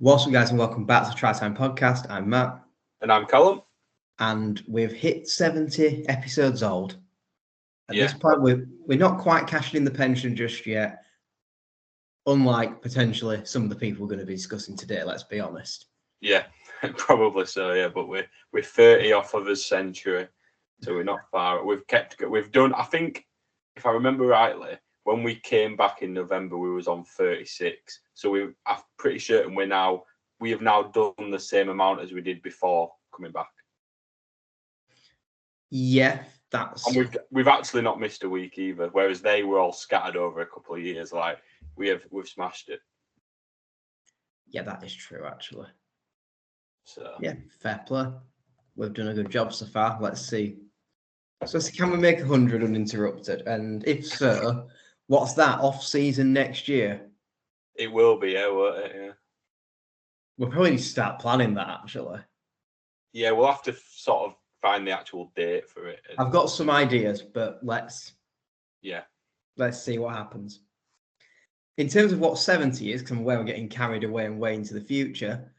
What's up, guys, and welcome back to the Try Time Podcast. I'm Matt. And I'm Callum. And we've hit 70 episodes old. At this point, we're not quite cashing in the pension just yet, unlike potentially some of the people we're going to be discussing today, let's be honest. Yeah, probably so, yeah. But we're 30 off of a century, so we're not far. We've done, I think, if I remember rightly, when we came back in November, we was on 36. So I'm pretty certain we have now done the same amount as we did before coming back. Yeah, that's. And we've actually not missed a week either, whereas they were all scattered over a couple of years. Like we've smashed it. Yeah, that is true, actually. So yeah, fair play. We've done a good job so far. Let's see. So can we make 100 uninterrupted? And if so, what's that off season next year? It will be, yeah, won't it? Yeah. We'll probably need to start planning that, actually. Yeah, we'll have to sort of find the actual date for it. I've got some ideas, but let's see what happens. In terms of what 70 is, because I'm aware we're getting carried away and way into the future.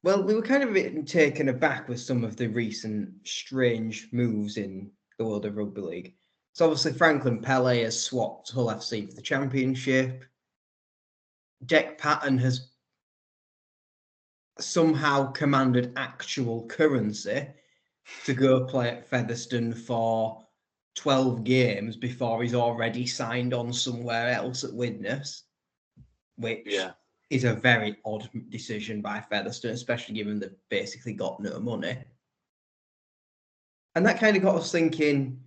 Well, we were kind of a bit taken aback with some of the recent strange moves in the world of Rugby League. So obviously Franklin Pele has swapped Hull FC for the championship. Dec Patton has somehow commanded actual currency to go play at Featherstone for 12 games before he's already signed on somewhere else at Widnes, which is a very odd decision by Featherstone, especially given they've basically got no money. And that kind of got us thinking,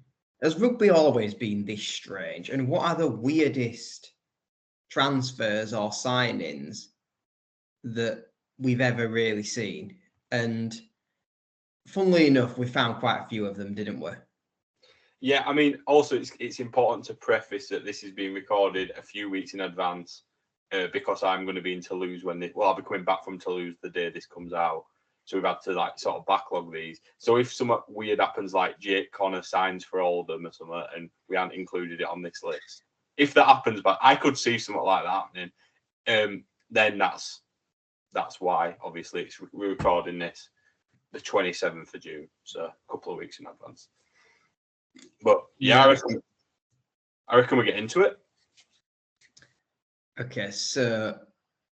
has rugby always been this strange? And what are the weirdest transfers or signings that we've ever really seen? And funnily enough, we found quite a few of them, didn't we? Yeah, I mean, also it's important to preface that this is being recorded a few weeks in advance because I'm going to be in Toulouse I'll be coming back from Toulouse the day this comes out. So we've had to sort of backlog these. So if something weird happens, like Jake Connor signs for Oldham or something, and we haven't included it on this list, if that happens, but I could see something like that happening, then that's why. Obviously, we're recording this the 27th of June, so a couple of weeks in advance. But I reckon we get into it. Okay, so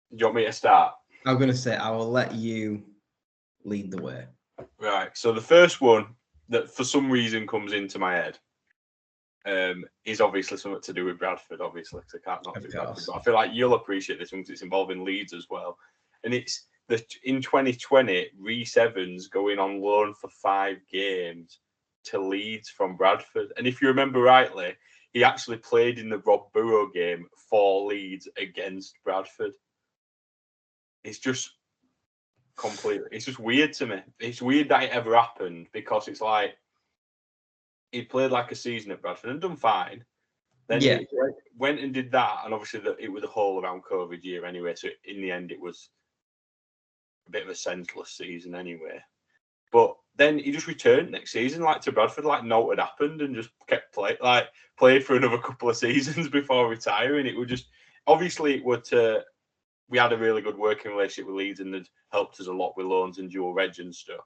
do you want me to start? I'm going to say I will let you lead the way. Right. So the first one that for some reason comes into my head is obviously something to do with Bradford, obviously, because I can't not do Bradford. But I feel like you'll appreciate this one because it's involving Leeds as well. And it's in 2020, Rhys Evans going on loan for 5 games to Leeds from Bradford. And if you remember rightly, he actually played in the Rob Burrow game for Leeds against Bradford. It's just it's just weird to me. It's weird that it ever happened because it's like he played like a season at Bradford and done fine. Then he went and did that, and obviously it was a whole around COVID year anyway. So in the end, it was a bit of a senseless season anyway. But then he just returned next season, to Bradford, like no had happened, and just kept played for another couple of seasons before retiring. It would just obviously we had a really good working relationship with Leeds, and it helped us a lot with loans and dual reg and stuff.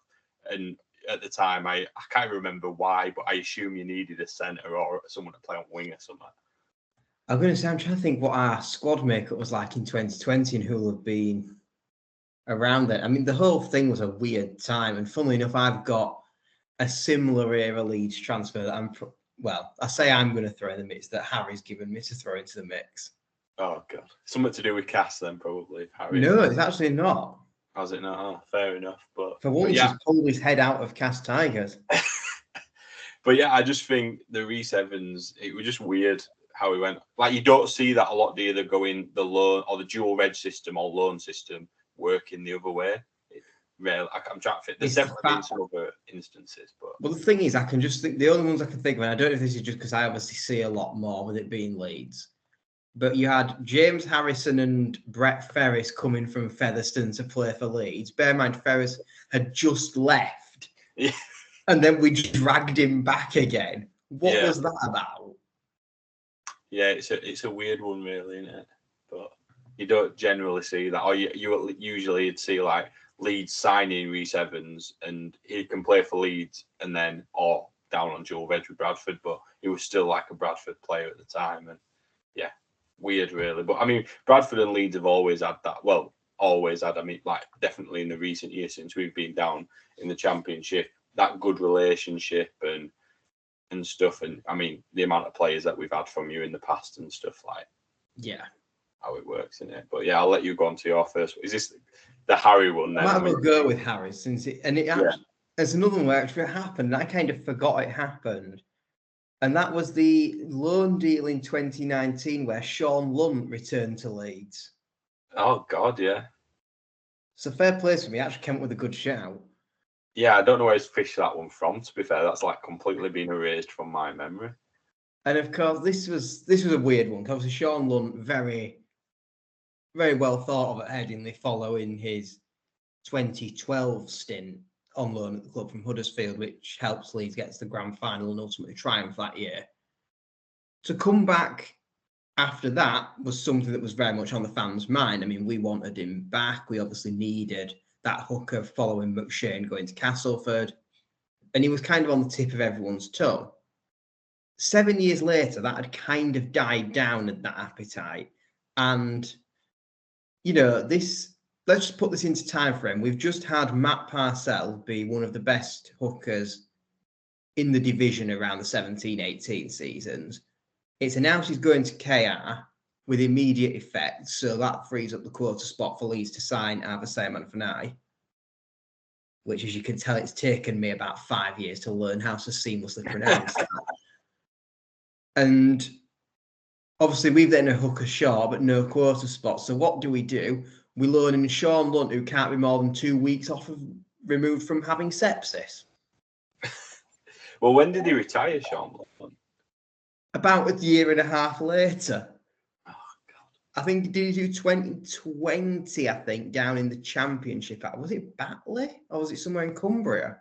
And at the time, I can't remember why, but I assume you needed a centre or someone to play on wing or something. I'm trying to think what our squad makeup was like in 2020 and who'll have been around it. I mean, the whole thing was a weird time, and funnily enough, I've got a similar era Leeds transfer that I say I'm going to throw in the mix that Harry's given me to throw into the mix. Oh God, something to do with Cass then, probably. Harry. No, it's actually not. Has it not? Oh, fair enough. But for once, he's pulled his head out of Cass Tigers. But yeah, I just think the Rhys Evans, it was just weird how he went. Like you don't see that a lot, do you? They're going the loan or the dual reg system or loan system working the other way. I'm trying to fit. There's definitely been some other instances, but the thing is, I can just think the only ones I can think of, and I don't know if this is just because I obviously see a lot more with it being Leeds, but you had James Harrison and Brett Ferris coming from Featherstone to play for Leeds. Bear in mind, Ferris had just left, and then we dragged him back again. What was that about? Yeah, it's a weird one, really, isn't it? But You don't generally see that, or you usually you'd see like Leeds signing Reece Evans, and he can play for Leeds, and then or down on dual reg with Bradford, but he was still like a Bradford player at the time, and yeah, weird really. But I mean, Bradford and Leeds have always had that. Well, always had. I mean, like definitely in the recent years since we've been down in the Championship, that good relationship and stuff. And I mean, the amount of players that we've had from you in the past and stuff like. Yeah. How it works in it, but yeah, I'll let you go on to your first. Is this the Harry one? Then I might as well go with Harry since there's another one where actually it happened. I kind of forgot it happened, and that was the loan deal in 2019 where Sean Lunt returned to Leeds. Oh God, yeah. So fair play for me. Actually came up with a good shout. Yeah, I don't know where he's fished that one from. To be fair, that's like completely been erased from my memory. And of course, this was a weird one because Sean Lunt very well thought of at Headingley following his 2012 stint on loan at the club from Huddersfield, which helps Leeds get to the grand final and ultimately triumph that year. To come back after that was something that was very much on the fans' mind. I mean, we wanted him back. We obviously needed that hooker following McShane going to Castleford. And he was kind of on the tip of everyone's tongue. 7 years later, that had kind of died down at that appetite. And, you know, let's just put this into time frame. We've just had Matt Parcell be one of the best hookers in the division around the 17-18 seasons. It's announced he's going to KR with immediate effect, so that frees up the quota spot for Leeds to sign either Simon Fanai, which, as you can tell, it's taken me about 5 years to learn how to seamlessly pronounce that. And obviously, we've then a hooker short, but no quota spot. So what do? We loan in Sean Lunt, who can't be more than 2 weeks removed from having sepsis. Well, when did he retire, Sean Lunt? About a year and a half later. Oh, God. I think, did he do 2020, I think, down in the Championship? Was it Batley or was it somewhere in Cumbria?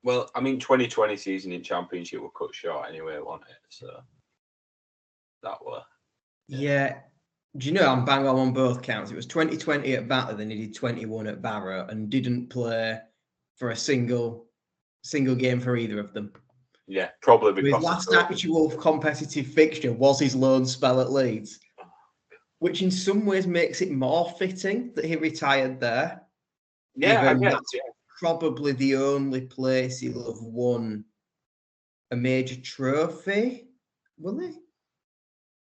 Well, I mean, 2020 season in Championship were cut short anyway, wasn't it? So that were. Yeah. Do you know I'm bang on both counts? It was 2020 at Batley, then he did 21 at Barrow and didn't play for a single game for either of them. Yeah, probably because his last actual competitive fixture was his loan spell at Leeds, which in some ways makes it more fitting that he retired there. Yeah, I guess. That's probably the only place he'll have won a major trophy. Will he?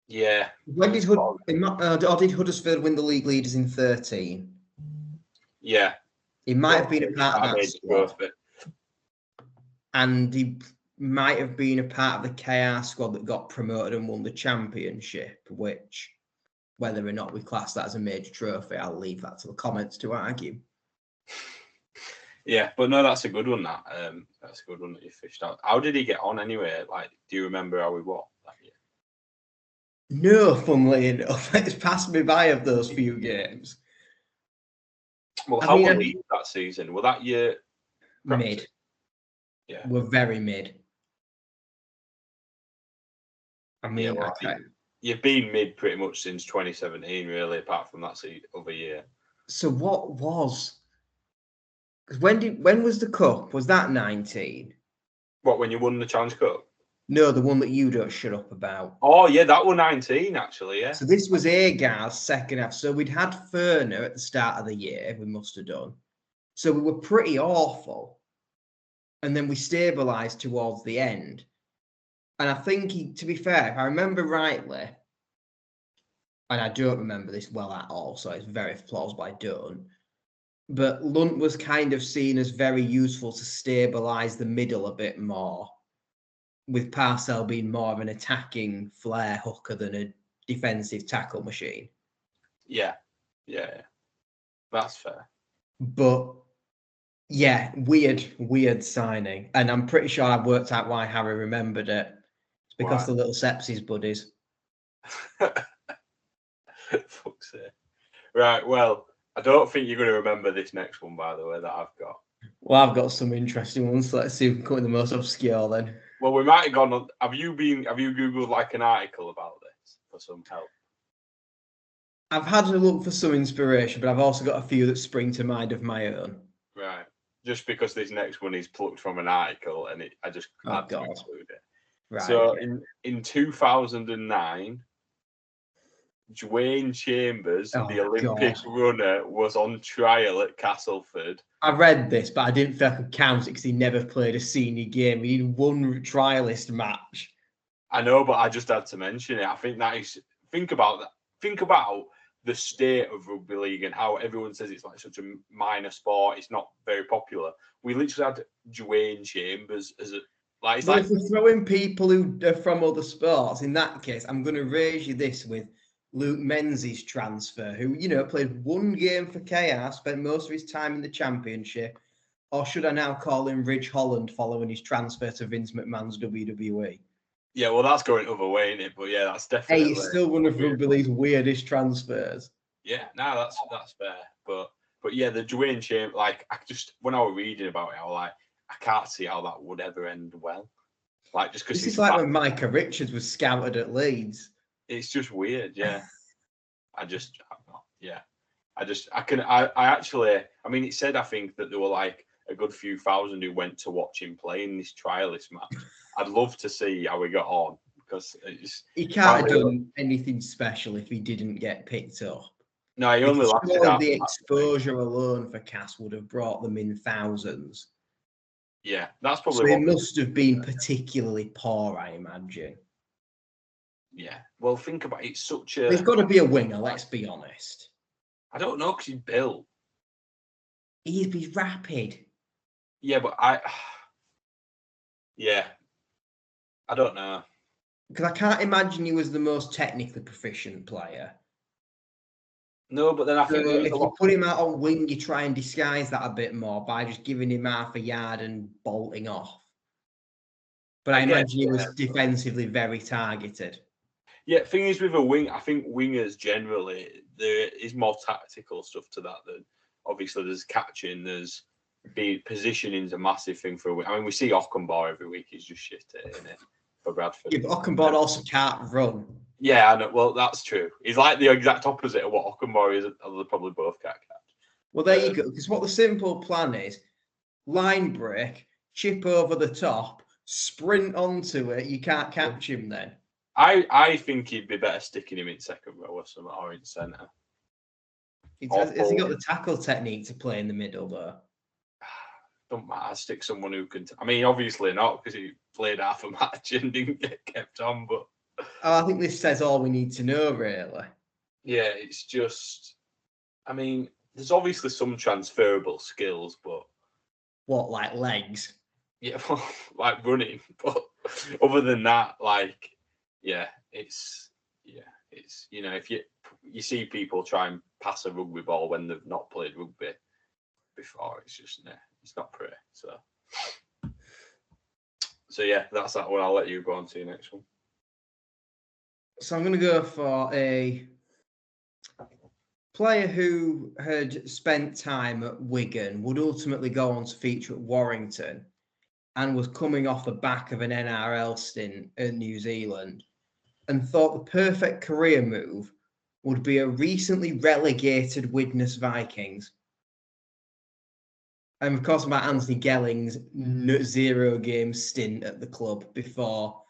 Yeah. When did Huddersfield win the league leaders in 13? Yeah. He might have been a part of that squad. And he might have been a part of the KR squad that got promoted and won the Championship, which, whether or not we class that as a major trophy, I'll leave that to the comments to argue. Yeah, but no, that's a good one. That's a good one that you fished out. How did he get on anyway? Like, do you remember how he was that year? No, funnily enough, it's passed me by of those few games. Well, how were Leeds that season? Were that year mid? Yeah, we're very mid. I mean, you've been mid pretty much since 2017, really, apart from that other year. So what was? Because when was the cup? Was that 19? What, when you won the Challenge Cup? No, the one that you don't shut up about. Oh yeah, that was 19 actually. Yeah. So this was Agar's second half. So we'd had Furner at the start of the year. We must have done. So we were pretty awful, and then we stabilised towards the end. And I think, to be fair, if I remember rightly, and I don't remember this well at all, so it's very plausible I don't, but Lunt was kind of seen as very useful to stabilise the middle a bit more, with Parcell being more of an attacking flair hooker than a defensive tackle machine. Yeah. That's fair. But, yeah, weird signing. And I'm pretty sure I've worked out why Harry remembered it. It's because the little sepsis buddies. Fuck's sake. Right, well, I don't think you're going to remember this next one, by the way, that I've got. Well, I've got some interesting ones. So let's see if we can come with the most obscure then. Well, we might have gone on. Have you Googled like an article about this for some help? I've had a look for some inspiration, but I've also got a few that spring to mind of my own. Right. Just because this next one is plucked from an article, and I just had to include it. Right. So in 2009, Dwayne Chambers, the Olympic runner, was on trial at Castleford. I read this, but I didn't feel I could count it because he never played a senior game. He did one trialist match. I know, but I just had to mention it. I think that is. Think about that. Think about the state of rugby league and how everyone says it's like such a minor sport. It's not very popular. We literally had Dwayne Chambers as a like. Well, if we're throwing people who are from other sports, in that case, I'm going to raise you this with Luke Menzies' transfer, who, played one game for KR, spent most of his time in the Championship. Or should I now call him Ridge Holland following his transfer to Vince McMahon's WWE? Yeah, well, that's going other way, isn't it? But yeah, that's definitely. Hey, it's still one of Rugby League's weirdest transfers. Yeah, no, that's fair. But yeah, the Dwayne Chambers, like, when I was reading about it, I was like, I can't see how that would ever end well. Like, just because this is like when Micah Richards was scouted at Leeds. It's just weird, yeah. I mean, it said, I think, that there were like a good few thousand who went to watch him play in this trialist match. I'd love to see how he got on, because he can't have done anything special if he didn't get picked up. No, he only lasted the exposure alone for Cass would have brought them in thousands. Yeah, that's probably. So he must have been particularly poor, I imagine. Yeah, well, think about it. It's such a. He's got to be a winger. Let's be honest. I don't know, because he's built. He's rapid. Yeah, but yeah, I don't know. Because I can't imagine he was the most technically proficient player. No, but then I think if you put him out on wing, you try and disguise that a bit more by just giving him half a yard and bolting off. But I imagine he was defensively very targeted. Yeah, thing is with a wing, I think wingers generally, there is more tactical stuff to that than obviously there's catching, there's positioning is a massive thing for a wing. I mean, we see Ockenbar every week, he's just shit at it, isn't it, for Bradford. Yeah, but Ockenbar also can't run. Yeah, I know. Well, that's true. He's like the exact opposite of what Ockenbar is, although they probably both can't catch. Well, there you go, because what the simple plan is, line break, chip over the top, sprint onto it, you can't catch him then. I think he'd be better sticking him in second row or something, or in centre. Has he got the tackle technique to play in the middle, though? Don't matter. Stick someone who can. I mean, obviously not, because he played half a match and didn't get kept on. But I think this says all we need to know, really. Yeah, it's just. I mean, there's obviously some transferable skills, but what, like legs? Yeah, well, like running. But other than that, like. Yeah, it's if you see people try and pass a rugby ball when they've not played rugby before, it's just it's not pretty. So yeah, that's that one. I'll let you go on to your next one. So I'm going to go for a player who had spent time at Wigan, would ultimately go on to feature at Warrington, and was coming off the back of an NRL stint in New Zealand, and thought the perfect career move would be a recently relegated Widnes Vikings. And of course, about Anthony Gelling's 0-game stint at the club before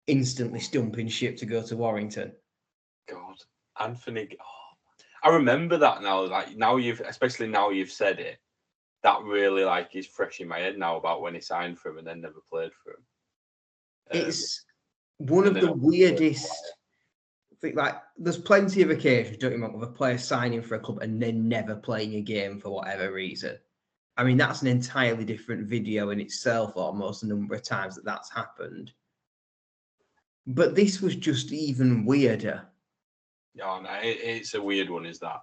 instantly stumping ship to go to Warrington. God, Anthony. Oh, I remember that now. Like especially now you've said it, that really is fresh in my head now about when he signed for him and then never played for him. It's one of the weirdest. There's plenty of occasions, don't you remember, with a player signing for a club and then never playing a game for whatever reason. I mean, that's an entirely different video in itself, almost the number of times that's happened. But this was just even weirder. Yeah, no, it's a weird one, is that?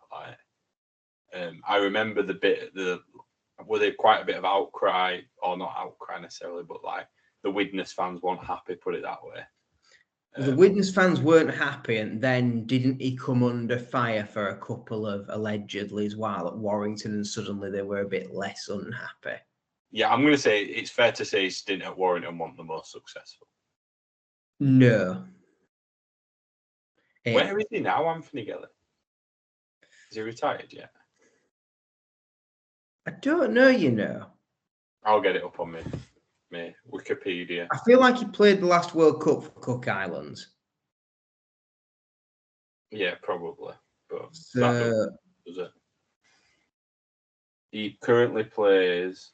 I remember were there quite a bit of outcry, or not outcry necessarily, but the Widnes fans weren't happy, put it that way. The Widnes fans weren't happy, and then didn't he come under fire for a couple of allegedly as well at Warrington, and suddenly they were a bit less unhappy? Yeah, I'm going to say it's fair to say his stint at Warrington wasn't the most successful. No. Where is he now, Anthony Gelling? Is he retired yet? I don't know, you know. I'll get it up on me Wikipedia. I feel like he played the last World Cup for Cook Islands. Yeah, probably. But So, that does it. He currently plays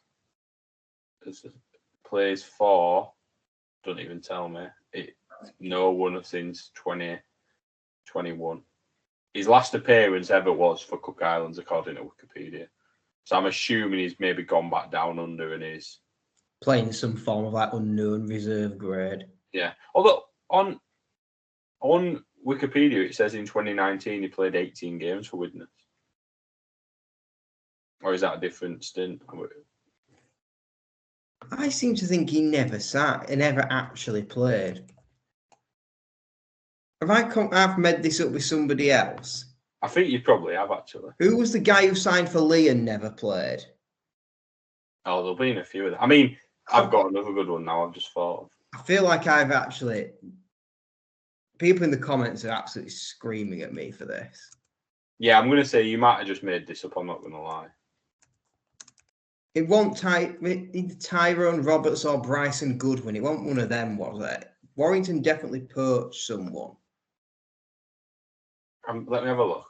for, don't even tell me, no one since 2021. His last appearance ever was for Cook Islands, according to Wikipedia. So I'm assuming he's maybe gone back down under and is playing some form of like unknown reserve grade. Yeah. Although on Wikipedia it says in 2019 he played 18 games for Widnes. Or is that a different stint? I seem to think he never actually played. I've made this up with somebody else? I think you probably have, actually. Who was the guy who signed for Lee and never played? Oh, there'll be a few of them. I mean, I've got another good one now I've just thought of. I feel like I've actually... People in the comments are absolutely screaming at me for this. Yeah, I'm going to say you might have just made this up, I'm not going to lie. It wasn't either Tyrone Roberts or Bryson Goodwin. It wasn't one of them, was it? Warrington definitely poached someone. Let me have a look.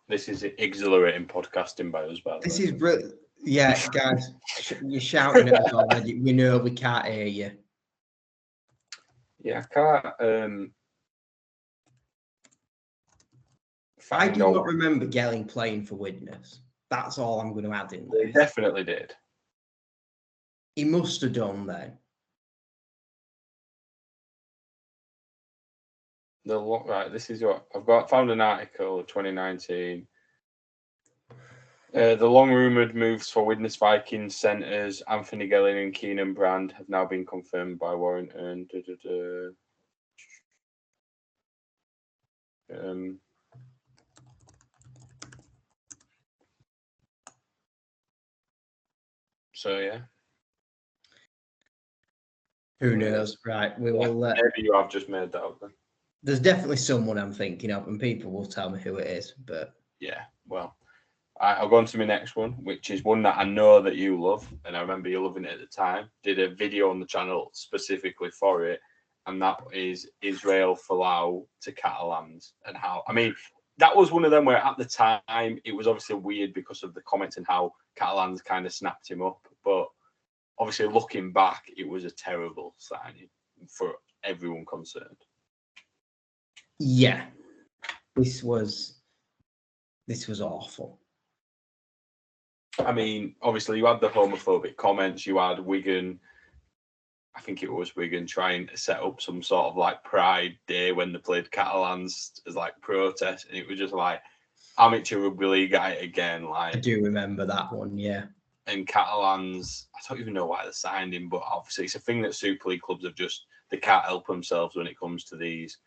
This is exhilarating podcasting by us, by the way. This is brilliant. Yeah, guys, you're shouting at us already. We know we can't hear you. Yeah, I can't. I do not remember Gelling playing for Widnes. That's all I'm going to add in there. He definitely did. He must have done then. Right, this is what I've found an article of 2019. The long-rumoured moves for Widnes Vikings centres Anthony Gelling and Keenan Brand have now been confirmed by Warrington. So yeah. Who knows? Right, we will. Maybe you have just made that up then. There's definitely someone I'm thinking of, and people will tell me who it is. But yeah, well, I'll go on to my next one, which is one that I know that you love, and I remember you loving it at the time. Did a video on the channel specifically for it, and that is Israel Folau to Catalans, and how. I mean, that was one of them where at the time it was obviously weird because of the comments and how Catalans kind of snapped him up, but obviously looking back, it was a terrible signing for everyone concerned. Yeah, this was awful. I mean, obviously you had the homophobic comments, you had Wigan, I think it was Wigan, trying to set up some sort of like Pride Day when they played Catalans as like protest, and it was just like amateur rugby league at it again. Like, I do remember that one, yeah. And Catalans, I don't even know why they signed him, but obviously it's a thing that Super League clubs they can't help themselves when it comes to these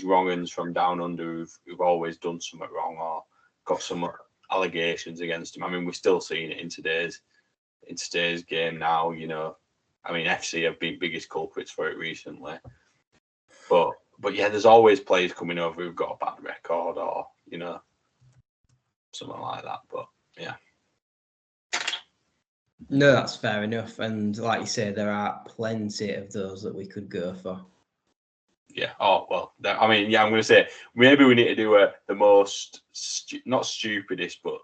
wrong-uns from down under who've always done something wrong or got some allegations against them. I mean, we're still seeing it in today's game now, you know. I mean, FC have been biggest culprits for it recently. But yeah, there's always players coming over who've got a bad record or, you know, something like that. But yeah. No, that's fair enough. And like you say, there are plenty of those that we could go for. Yeah. Oh, well, I mean, yeah, I'm going to say maybe we need to do the most, not stupidest, but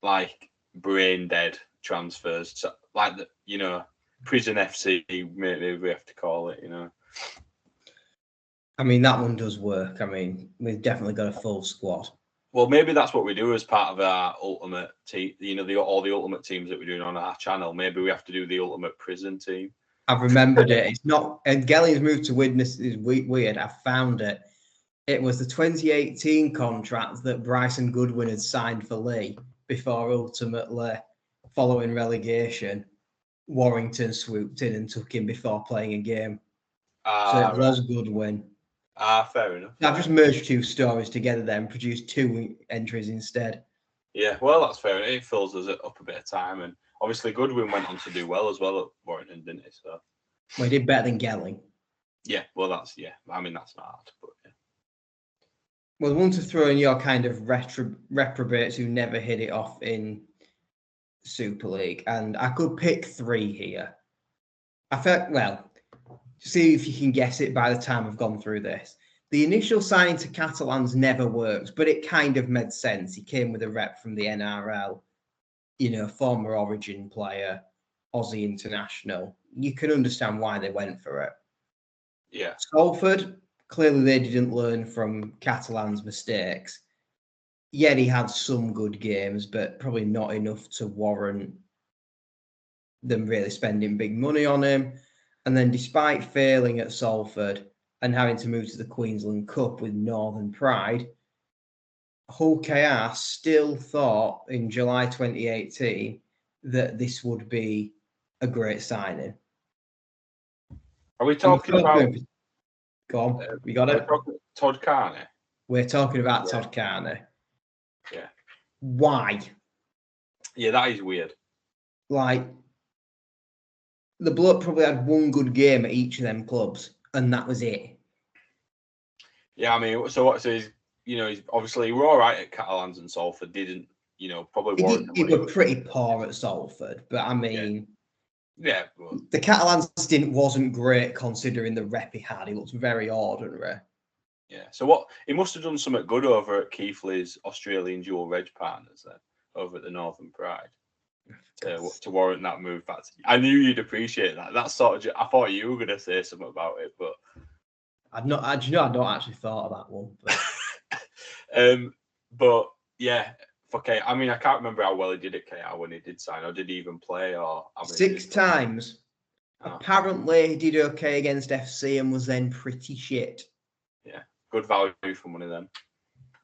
like brain dead transfers. So, like, you know, Prison FC, maybe we have to call it, you know. I mean, that one does work. I mean, we've definitely got a full squad. Well, maybe that's what we do as part of our ultimate team, you know, all the ultimate teams that we're doing on our channel. Maybe we have to do the ultimate prison team. I've remembered it. It's not, and Gelling's move to Widnes is weird. I found it. It was the 2018 contract that Bryson Goodwin had signed for Lee before ultimately, following relegation, Warrington swooped in and took him before playing a game. So it was Goodwin. Fair enough. I've just merged two stories together there and produced two entries instead. Yeah, well, that's fair. It fills us up a bit of time, and obviously Goodwin went on to do well as well at Warrington, didn't he? So, well, he did better than Gelling. Yeah, well, that's I mean, that's not hard, but yeah. Well, the one to throw in your kind of reprobates who never hit it off in Super League, and I could pick 3 here. I felt, well, see if you can guess it by the time I've gone through this. The initial signing to Catalans never worked, but it kind of made sense. He came with a rep from the NRL, former Origin player, Aussie international. You can understand why they went for it. Yeah. Salford, clearly they didn't learn from Catalan's mistakes. Yet he had some good games, but probably not enough to warrant them really spending big money on him. And then despite failing at Salford and having to move to the Queensland Cup with Northern Pride, Hull KR still thought in July 2018 that this would be a great signing. Are we talking about... Go on, we got it? Todd Carney? We're talking about Todd Carney. Yeah. Why? Yeah, that is weird. Like, the bloke probably had one good game at each of them clubs, and that was it. Yeah, I mean, so he's, he's obviously we're all right at Catalans and Salford. Didn't, probably warrant. He were pretty poor at Salford, but I mean, well, the Catalans stint wasn't great considering the rep he had. He looked very ordinary. Yeah. So he must have done something good over at Keithley's Australian dual reg partners then, over at the Northern Pride. To warrant that move back. I knew you'd appreciate that. That's sort of. I thought you were going to say something about it, but I don't actually thought of that one. But, but yeah, for KR. I mean, I can't remember how well he did at KR when he did sign, or did he even play? Or 6 times. Oh. Apparently, he did okay against FC and was then pretty shit. Yeah, good value for money then.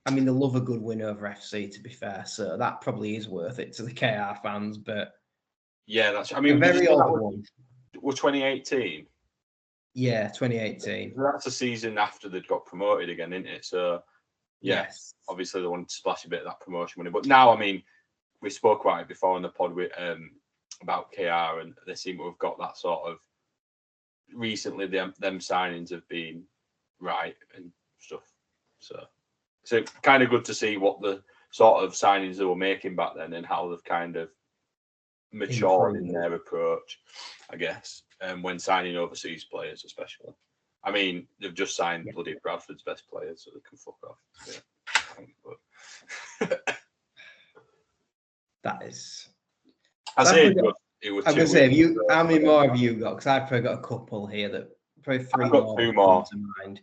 I mean, they love a good win over FC, to be fair, so that probably is worth it to the KR fans. But yeah, that's. I mean, a very old one. Was 2018? Yeah, 2018. That's a season after they'd got promoted again, isn't it? So, yes, obviously they wanted to splash a bit of that promotion money. But now, I mean, we spoke about it before on the pod with about KR, and they seem to have got that sort of. Recently, them signings have been right and stuff. So kind of good to see what the sort of signings they were making back then and how they've kind of matured in their approach, I guess, when signing overseas players, especially. I mean, they've just signed bloody Bradford's best players, so they can fuck off. Yeah. That is. I say it was going to say, how many more have you got? Because I've probably got a couple here that probably 3 more. I've got 2 more. To mind.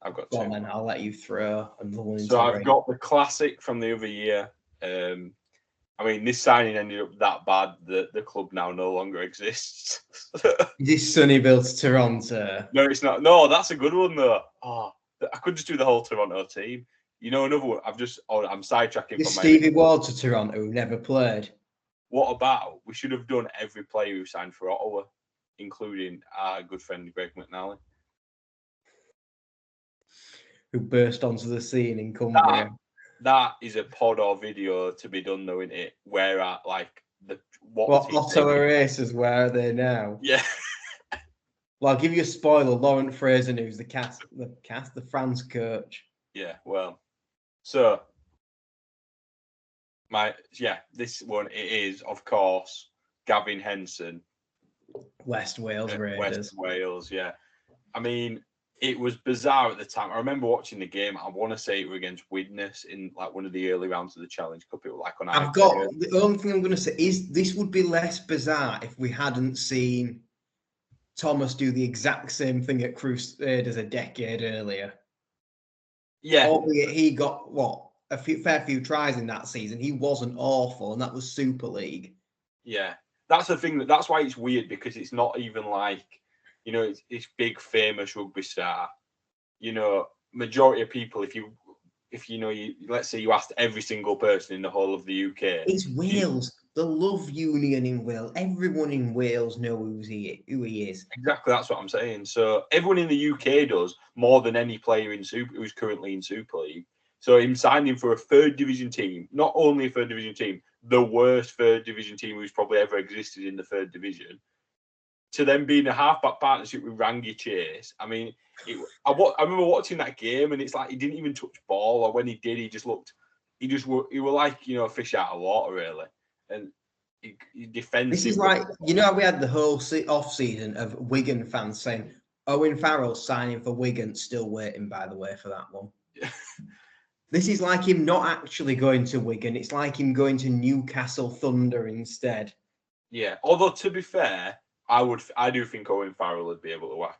I've got 2. Go on, then I'll let you throw another one. So I've got the classic from the other year. I mean, this signing ended up that bad that the club now no longer exists. Is this Sunnyville to Toronto? No, it's not. No, that's a good one though. Oh, I could just do the whole Toronto team. Another one. I'm sidetracking. This Stevie Ward to Toronto who never played. What about we should have done every player who signed for Ottawa, including our good friend Greg McNally, who burst onto the scene in Cumbria. That is a pod or video to be done, though, isn't it? Where at what Ottawa races? Where are they now? Yeah. Well, I'll give you a spoiler. Laurent Fraser, who's the France coach. Yeah. Well, so this one it is, of course, Gavin Henson, West Wales Raiders. West Wales, yeah. I mean, it was bizarre at the time. I remember watching the game. I want to say it was against Widnes in one of the early rounds of the Challenge Cup. It was on. The only thing I'm going to say is this would be less bizarre if we hadn't seen Thomas do the exact same thing at Crusaders a decade earlier. Yeah, albeit he got a fair few tries in that season. He wasn't awful, and that was Super League. Yeah, that's the thing. That's why it's weird because it's not even it's big famous rugby star. Majority of people, if let's say you asked every single person in the whole of the UK, it's Wales. The love union in Wales. Everyone in Wales knows who he is. Exactly, that's what I'm saying. So everyone in the UK does more than any player in who's currently in Super League. So him signing for a third division team, not only a third division team, the worst third division team who's probably ever existed in the third division, to then being a halfback partnership with Rangi Chase. I mean, I remember watching that game, and it's like he didn't even touch ball, or when he did, he were like, a fish out of water, really. And he defensive. This is like, we had the whole off season of Wigan fans saying Owen Farrell signing for Wigan, still waiting, by the way, for that one. This is like him not actually going to Wigan. It's like him going to Newcastle Thunder instead. Yeah, although to be fair, I do think Owen Farrell would be able to whack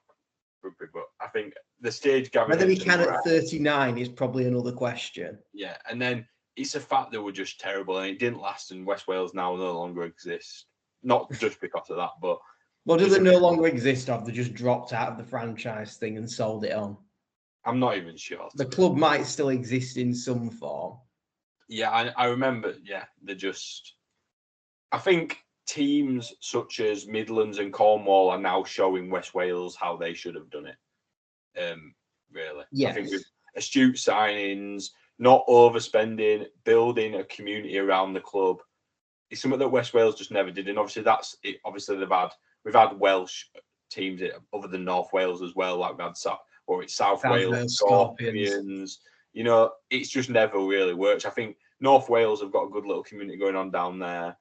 rugby, but I think the stage Gavin whether he can at 39 is probably another question. Yeah, and then it's a fact that we're just terrible, and it didn't last, and West Wales now no longer exists. Not just because of that, but well, do they no longer exist, or have they just dropped out of the franchise thing and sold it on? I'm not even sure. The club might still exist in some form. Yeah, I remember. Yeah, I think teams such as Midlands and Cornwall are now showing West Wales how they should have done it. Really. Yes. I think with astute signings, not overspending, building a community around the club, it's something that West Wales just never did. And obviously that's it. Obviously we've had Welsh teams other than North Wales as well, like we've had South Wales Scorpions. It's just never really worked. I think North Wales have got a good little community going on down there.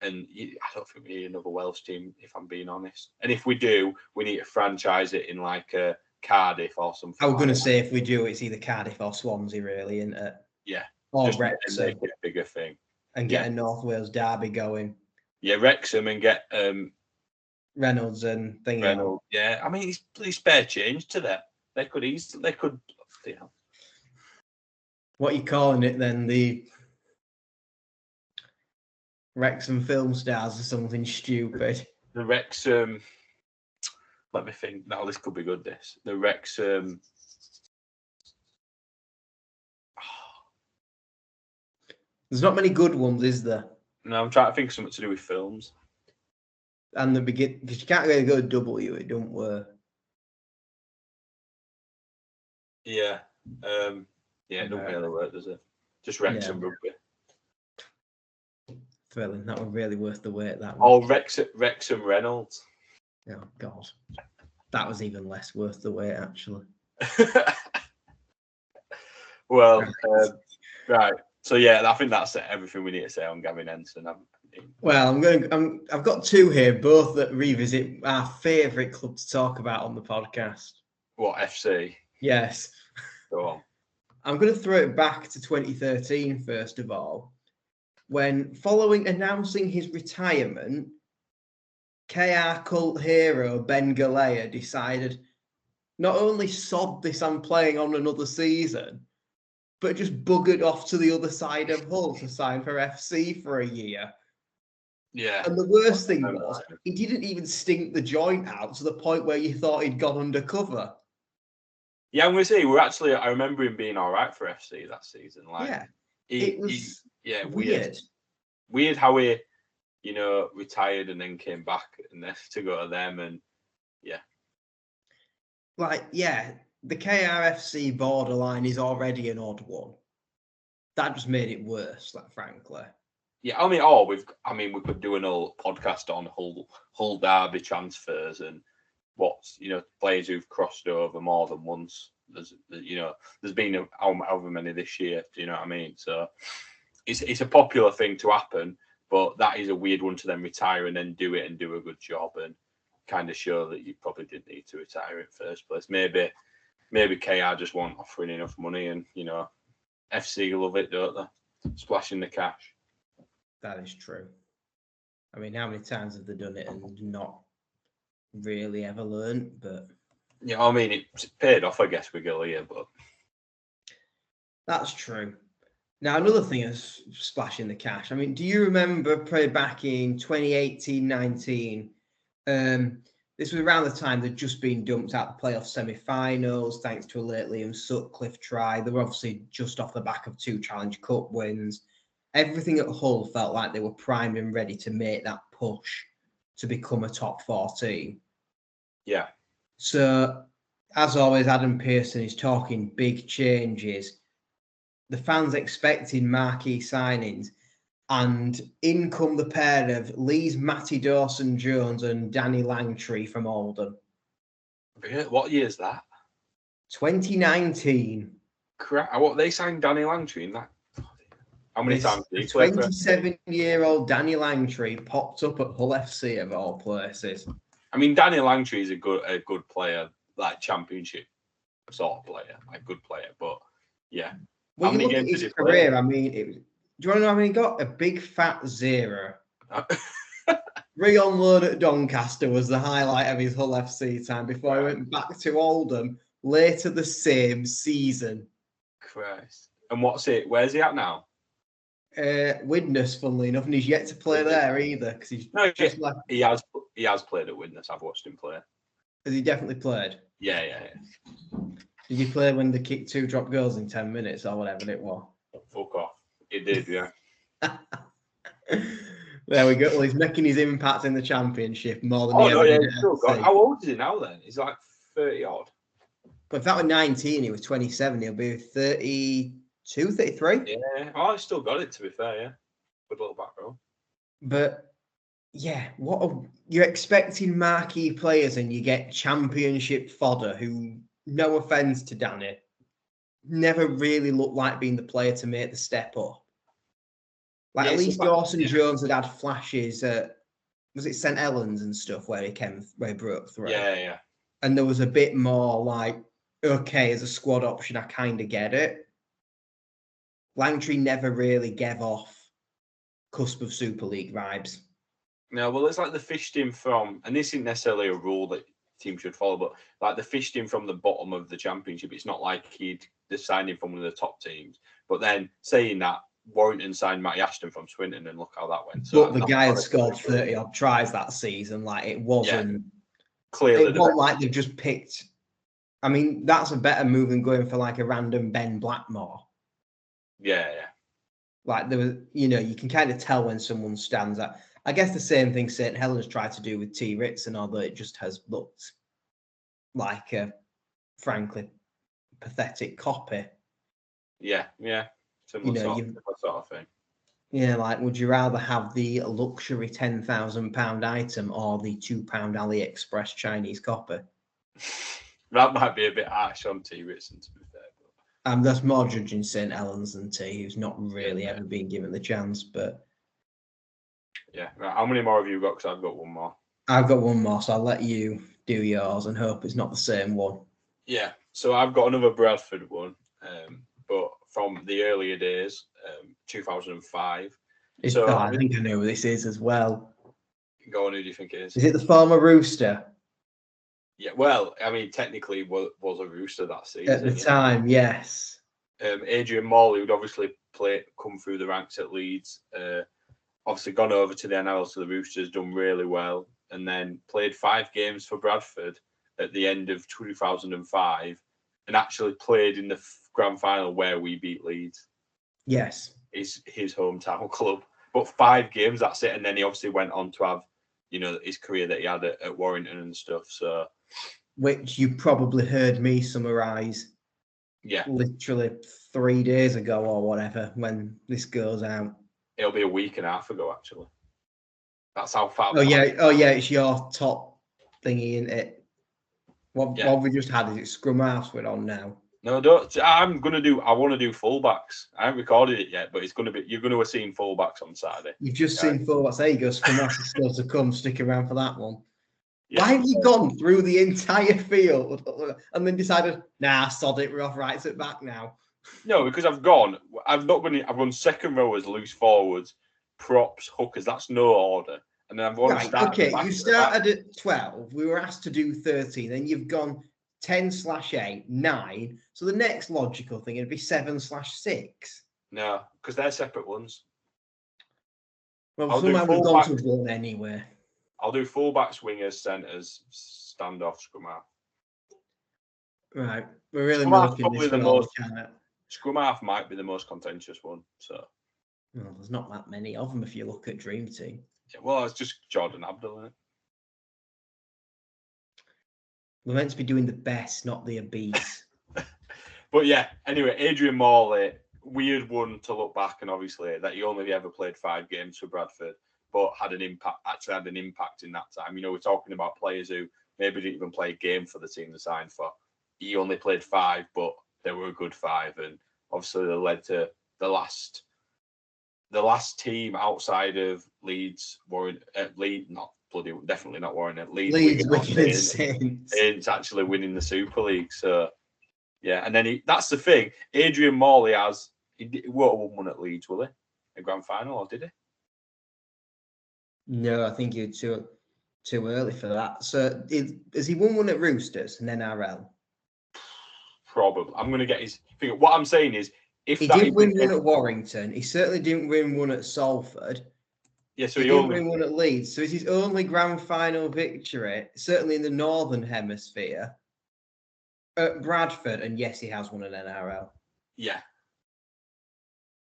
And I don't think we need another Welsh team, if I'm being honest. And if we do, we need to franchise it in like Cardiff or something. I was going to say, if we do, it's either Cardiff or Swansea, really, isn't it? Yeah. Or just Wrexham. Make it a bigger thing. And get a North Wales derby going. Yeah, Wrexham and get Reynolds and thingy. Reynolds. Yeah, I mean, it's spare change to that. They could. What are you calling it then? The Wrexham Film Stars or something stupid? The Wrexham. Let me think. Now this could be good. The Wrexham. There's not many good ones, is there? No, I'm trying to think of something to do with films. And because you can't really go W, it don't work. Yeah. It don't really work, does it? Just Wrexham rugby. Thrilling. That would really worth the wait. That one. Oh, Wrexham Reynolds. Oh God, that was even less worth the wait, actually. Well, right. So I think that's everything we need to say on Gavin Henson. Well, I've got two here, both that revisit our favourite club to talk about on the podcast. What, FC? Yes. Go on. I'm going to throw it back to 2013, first of all, when, following announcing his retirement, KR cult hero Ben Galea decided not only sod this, I'm playing on another season, but just buggered off to the other side of Hull to sign for FC for a year. Yeah. And the worst thing was, he didn't even stink the joint out to the point where you thought he'd gone undercover. Yeah, I'm going to say, I remember him being all right for FC that season. It was weird. Weird how he, retired and then came back and to go to them. And the KRFC borderline is already an odd one. That just made it worse, frankly. Yeah, we could do an whole podcast on Hull Derby transfers and players who've crossed over more than once. There's been however many this year. Do you know what I mean? So it's a popular thing to happen, but that is a weird one to then retire and then do it and do a good job and kind of show that you probably didn't need to retire in the first place. Maybe KR just weren't offering enough money, and FC love it, don't they? Splashing the cash. That is true. I mean, how many times have they done it and not really ever learned? But it's paid off, I guess, with Galea, but that's true. Now, another thing is splashing the cash. I mean, do you remember back in 2018-19? This was around the time they'd just been dumped out the playoff semi-finals thanks to a late Liam Sutcliffe try. They were obviously just off the back of 2 Challenge Cup wins. Everything at Hull felt like they were primed and ready to make that push to become a top 4 team. Yeah. So, as always, Adam Pearson is talking big changes. the fans expecting marquee signings, and in come the pair of Lee's Matty Dawson-Jones and Danny Langtree from Oldham. What year is that? 2019. Correct. What, they signed Danny Langtree in that? How many times did he play? 27-year-old Danny Langtree popped up at Hull FC of all places. I mean, Danny Langtree is a good player, like championship sort of player, like good player. But yeah, when you look at his career, I mean, do you want to know how many he got? A big fat 0. 3 on loan at Doncaster was the highlight of his Hull FC time before he went back to Oldham later the same season. Christ. And what's it? Where's he at now? Widnes, funnily enough, and he's yet to play there either because he's just left. He has played at Widnes. I've watched him play. Has he definitely played? Yeah. Did he play when they kicked 2 drop goals in 10 minutes or whatever it was? Fuck off. He did, yeah. There we go. Well, he's making his impact in the championship more than he's still got. How old is he now then? He's like 30 odd. But if that were 19, he was 27. He'll be 32, 33. Yeah. He's still got it, to be fair, yeah. Good little back row. But yeah, you're expecting marquee players and you get championship fodder who, no offence to Danny, never really looked like being the player to make the step up. At least Dawson-Jones had flashes at, was it St. Helens and stuff where he broke through? Yeah. And there was a bit more like, okay, as a squad option, I kind of get it. Langtree never really gave off cusp of Super League vibes. No, well, it's like the fished him from, and this isn't necessarily a rule that teams should follow, but like the fished him from the bottom of the championship. It's not like he'd signed him from one of the top teams. But then saying that, Warrington signed Matty Ashton from Swinton, and look how that went. So but the guy had scored 30 odd tries that season. Like it wasn't clearly. It wasn't like they've just picked. I mean, that's a better move than going for like a random Ben Blackmore. Yeah. Like there was, you can kind of tell when someone stands out. I guess the same thing St. Helens tried to do with T. Ritson, although it just has looked like a, frankly, pathetic copy. Yeah. Similar sort of thing. Yeah, like, would you rather have the luxury £10,000 item or the £2 AliExpress Chinese copy? That might be a bit harsh on T. Ritson, to be fair. That's more judging St. Helens than T, who's not really ever been given the chance. But yeah, right. How many more have you got? Because I've got one more. I've got one more, so I'll let you do yours and hope it's not the same one. Yeah, so I've got another Bradford one, but from the earlier days, 2005. I think I know who this is as well. Go on, who do you think it is? Is it the former Rooster? Yeah, well, I mean, technically was a Rooster that season. At the time, yes. Adrian Morley would obviously come through the ranks at Leeds. Obviously gone over to the NL, to the Roosters, done really well, and then played 5 games for Bradford at the end of 2005, and actually played in the grand final where we beat Leeds. Yes. Is his hometown club. But 5 games, that's it. And then he obviously went on to have, his career that he had at Warrington and stuff. So, which you probably heard me summarise. Yeah. Literally 3 days ago or whatever when this goes out. It'll be a week and a half ago, actually. That's how far. Oh yeah, it's your top thingy, isn't it? What we just had, is it Scrum House we're on now? No, don't. I want to do fullbacks. I haven't recorded it yet, but you're going to have seen fullbacks on Saturday. You've just seen fullbacks. There you go. Scrum House is still to come. Stick around for that one. Yeah. Why have you gone through the entire field and then decided, nah, sod it, we're off right at back now? No, because I've gone second row as loose forwards, props, hookers. That's no order. And then I've gone. Right, okay, you started at 12. We were asked to do 13. Then you've gone 10/8, 9. So the next logical thing would be 7/6. No, because they're separate ones. Well, somehow we've gone to one anyway. I'll do fullbacks, wingers, centres, standoff, scrum half. Right, we're really milking this one. Scrum half might be the most contentious one. So, well, there's not that many of them if you look at Dream Team. Yeah, well, it's just Jordan Abdul, isn't it? We're meant to be doing the best, not the obese. But yeah, anyway, Adrian Morley weird one to look back, and obviously that he only ever played 5 games for Bradford, but had an impact in that time. We're talking about players who maybe didn't even play a game for the team they signed for. He only played 5, but they were a good 5, and obviously they led to the last team outside of Leeds, definitely not Warren. Leeds, Wigan and Saints. It's actually winning the Super League. So yeah, and then that's the thing. Adrian Morley he won't have won one at Leeds, will he? A grand final, or did he? No, I think you're too early for that. So has he won one at Roosters and NRL? Probably. I'm going to get his figure. What I'm saying is, if he didn't win one at Warrington, he certainly didn't win one at Salford. Yeah, so he didn't win one at Leeds. So it's his only grand final victory, certainly in the Northern Hemisphere, at Bradford. And yes, he has won an NRL. Yeah.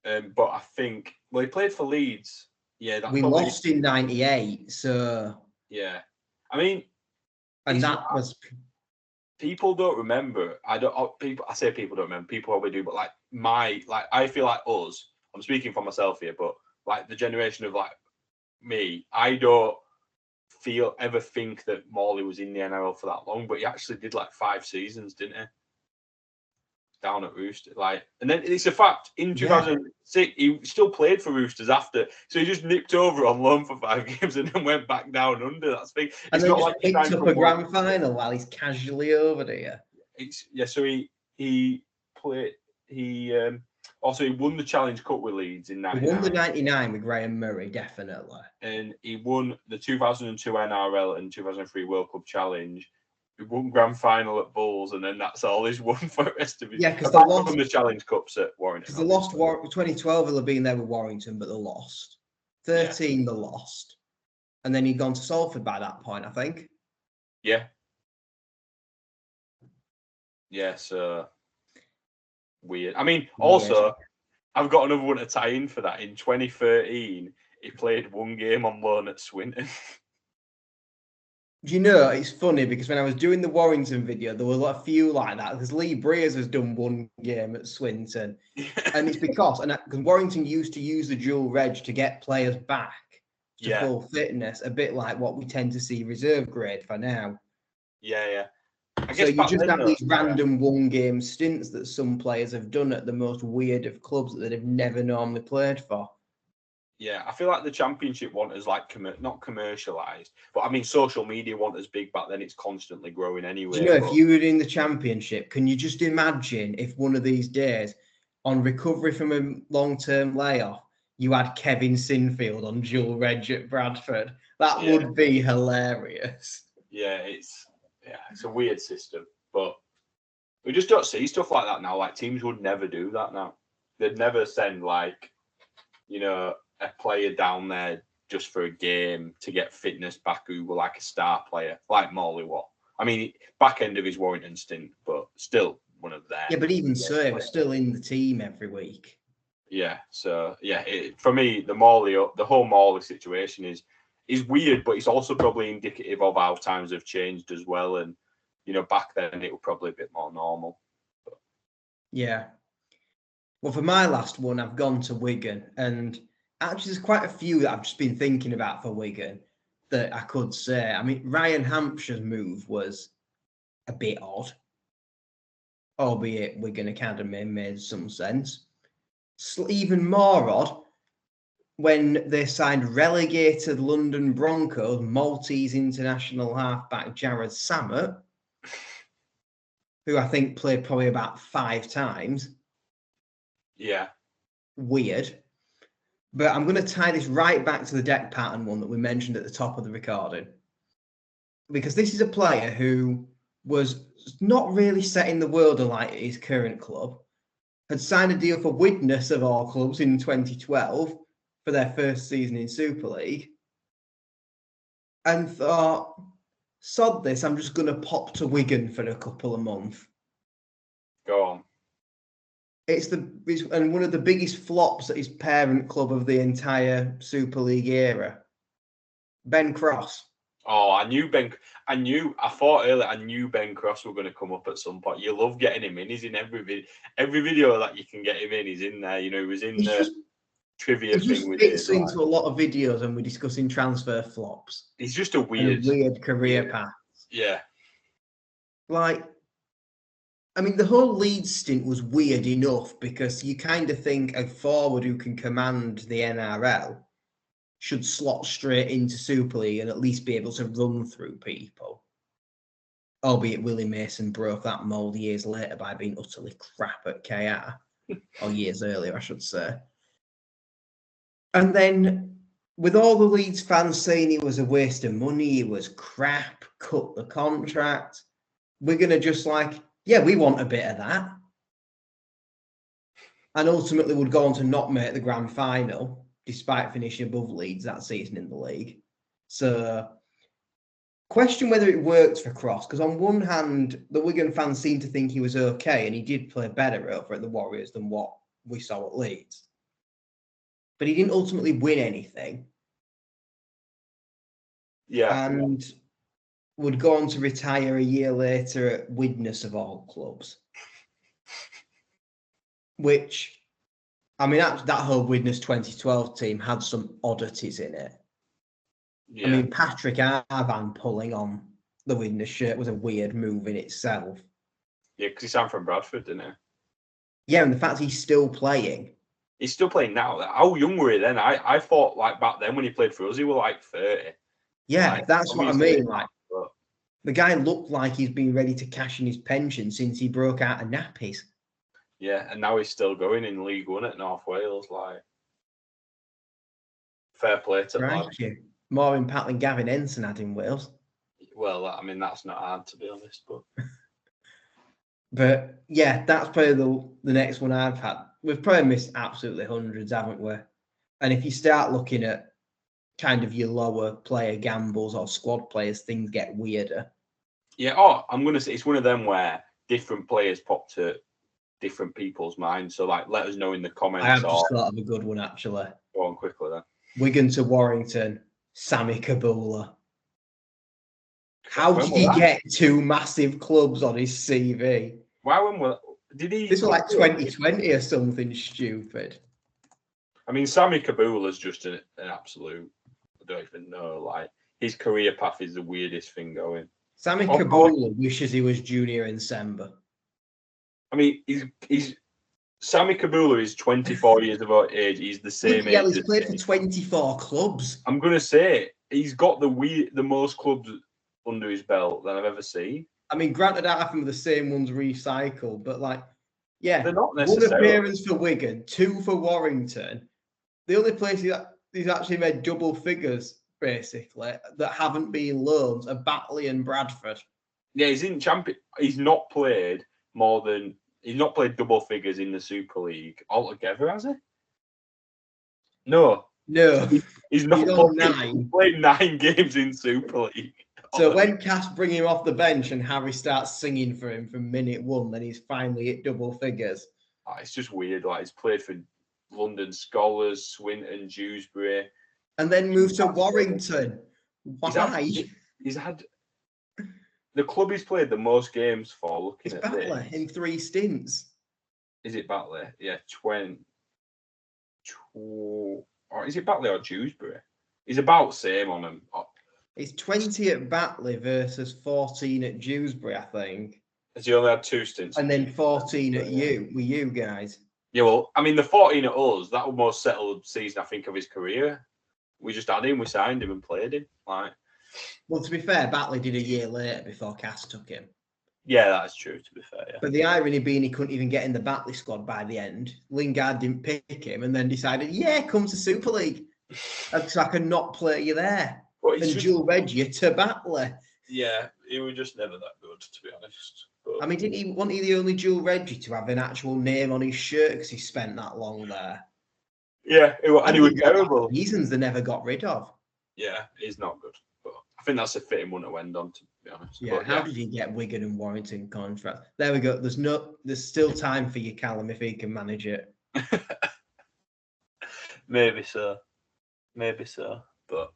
But I think, he played for Leeds. Yeah, we lost in '98. So yeah, I mean, and that was. People don't remember. I say people don't remember. People probably do, but I feel like us. I'm speaking for myself here, but like the generation of me, I don't ever think that Morley was in the NRL for that long, but he actually did 5 seasons, didn't he? Down at Roosters, and then it's a fact. In 2006, he still played for Roosters after, so he just nipped over on loan for 5 games and then went back down under. That's big. It's and then not just picked up a grand final while he's casually over there. So he played. He also he won the Challenge Cup with Leeds in '99. He won the '99 with Graham Murray, definitely, and he won the 2002 NRL and 2003 World Cup Challenge. He won grand final at Bulls, and then that's all he's won for the rest of his. Yeah, because they lost the Challenge Cups at Warrington. Because they lost 2012. He'll have been there with Warrington, but they lost 13. They lost, and then he'd gone to Salford by that point, I think. Yeah. Yeah. So weird. I mean, also, I've got another one to tie in for that. In 2013, he played 1 game on loan at Swinton. Do you know, it's funny because when I was doing the Warrington video, there were a few like that because Lee Breers has done 1 game at Swinton. And it's because Warrington used to use the dual reg to get players back to full fitness, a bit like what we tend to see reserve grade for now. Yeah. So you just have these random 1-game stints that some players have done at the most weird of clubs that they've never normally played for. Yeah, I feel like the Championship want is not commercialised, but I mean social media want as big back then. It's constantly growing anyway. Do you know, if you were in the Championship, can you just imagine if one of these days, on recovery from a long-term layoff, you had Kevin Sinfield on dual reg at Bradford? That would be hilarious. Yeah, it's a weird system, but we just don't see stuff like that now. Teams would never do that now. They'd never send a player down there just for a game to get fitness back who were a star player, like Morley was. I mean, back end of his Warrington stint, but still one of them. Yeah, but even so, he was still in the team every week. Yeah, so for me, the whole Morley situation is weird, but it's also probably indicative of how times have changed as well. And back then it was probably a bit more normal. But. Yeah. Well, for my last one, I've gone to Wigan, and actually, there's quite a few that I've just been thinking about for Wigan that I could say. I mean, Ryan Hampshire's move was a bit odd, albeit Wigan Academy made some sense. Even more odd when they signed relegated London Broncos Maltese international halfback Jared Sammut, who I think played probably about 5 times. Yeah. Weird. But I'm going to tie this right back to the deck pattern one that we mentioned at the top of the recording. Because this is a player who was not really setting the world alight at his current club, had signed a deal for Widnes of all clubs in 2012 for their first season in Super League, and thought, sod this, I'm just going to pop to Wigan for a couple of months. Go on. It's one of the biggest flops at his parent club of the entire Super League era. Ben Cross. Oh, I thought earlier, I knew Ben Cross were going to come up at some point. You love getting him in. He's in every video that you can get him in. He's in there. You know, he was in the trivia thing with it. He fits into a lot of videos and we're discussing transfer flops. He's just a weird career path. Yeah. Like, I mean, the whole Leeds stint was weird enough because you kind of think a forward who can command the NRL should slot straight into Super League and at least be able to run through people. Albeit Willie Mason broke that mould years later by being utterly crap at KR. Or years earlier, I should say. And then, with all the Leeds fans saying it was a waste of money, it was crap, cut the contract, we're going to just we want a bit of that. And ultimately would go on to not make the grand final, despite finishing above Leeds that season in the league. So, question whether it worked for Cross, because on one hand, the Wigan fans seemed to think he was okay, and he did play better over at the Warriors than what we saw at Leeds. But he didn't ultimately win anything. Yeah. And would go on to retire a year later at Widnes of all clubs. Which, I mean, that whole Widnes 2012 team had some oddities in it. Yeah. I mean, Patrick Arvan pulling on the Widnes shirt was a weird move in itself. Yeah, because he signed from Bradford, didn't he? Yeah, and the fact he's still playing. He's still playing now. How young were he then? I thought, back then when he played for us, he was 30. Yeah, that's what I mean. The guy looked like he's been ready to cash in his pension since he broke out of nappies. Yeah, and now he's still going in League One at North Wales. Fair play to him. More impact than Gavin Ensign had in Wales. Well, I mean, that's not hard, to be honest. But yeah, that's probably the next one I've had. We've probably missed absolutely hundreds, haven't we? And if you start looking at kind of your lower player gambles or squad players, things get weirder. Yeah, I'm going to say it's one of them where different players pop to different people's minds. So, let us know in the comments. I have just thought of a good one, actually. Go on quickly, then. Wigan to Warrington, Sammy Kabula. How did he get two massive clubs on his CV? Did he? This was 2020 or something stupid. I mean, Sammy Kabula's just an absolute. I don't even know. His career path is the weirdest thing going. Sammy Kabula wishes he was Junior Nsemba. I mean, he's Sammy Kabula is 24 years of age. He's the same age. Yeah, he's played for 24 clubs. I'm gonna say he's got the most clubs under his belt than I've ever seen. I mean, granted, half of them are the same ones recycled, but they're not necessarily. One appearance for Wigan, two for Warrington. The only place he's actually made double figures, basically, that haven't been loans are Batley and Bradford. Yeah, he's in champion. He's not played double figures in the Super League altogether, has he? No. He's not played 9 games in Super League. So when Cass bring him off the bench and Harry starts singing for him from minute 1, then he's finally hit double figures. It's just weird. He's played for London Scholars, Swinton, Dewsbury. And then moved to Warrington. Why? He's had... The club he's played the most games for, looking at Batley in 3 stints. Is it Batley? Yeah, 20. Or is it Batley or Dewsbury? He's about same on him. It's 20 at Batley versus 14 at Dewsbury, I think. Has he only had 2 stints? And then 14 at you guys. Yeah, well, I mean, the 14 at us, that was most settled season, I think, of his career. We just had him, we signed him and played him. Well, to be fair, Batley did a year later before Cass took him. Yeah, that's true, to be fair, yeah. But the irony being he couldn't even get in the Batley squad by the end. Lingard didn't pick him and then decided, come to Super League. So I can not play you there. And dual reg you to Batley. Yeah, he was just never that good, to be honest. But... I mean, wasn't he the only dual reg to have an actual name on his shirt because he spent that long there? Yeah, and he was terrible. Reasons they never got rid of. Yeah, he's not good. But I think that's a fitting one to end on, to be honest. Yeah, but, how did he get Wigan and Warrington contract? There we go. There's still time for you, Callum, if he can manage it. Maybe so. But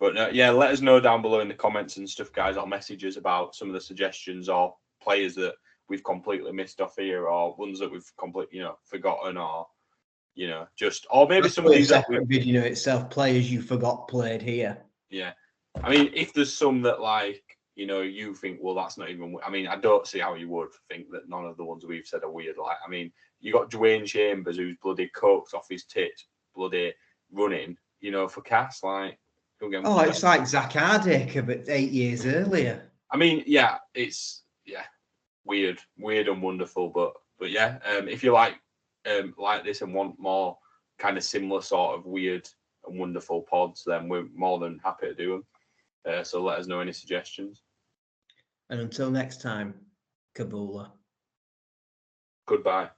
But yeah, let us know down below in the comments and stuff, guys, or messages about some of the suggestions or players that we've completely missed off here, or ones that we've completely, forgotten, or or maybe some of these separate video itself. Players you forgot played here. Yeah, I mean, if there's some that you think, well, that's not even. I mean, I don't see how you would think that none of the ones we've said are weird. I mean, you got Dwayne Chambers, who's bloody coked off his tits, bloody running, for Cass, it's like Zach Hardick about 8 years earlier. I mean, yeah, it's weird and wonderful, but yeah, if you like this and want more kind of similar sort of weird and wonderful pods, then we're more than happy to do them. So let us know any suggestions. And until next time, Kabula. Goodbye.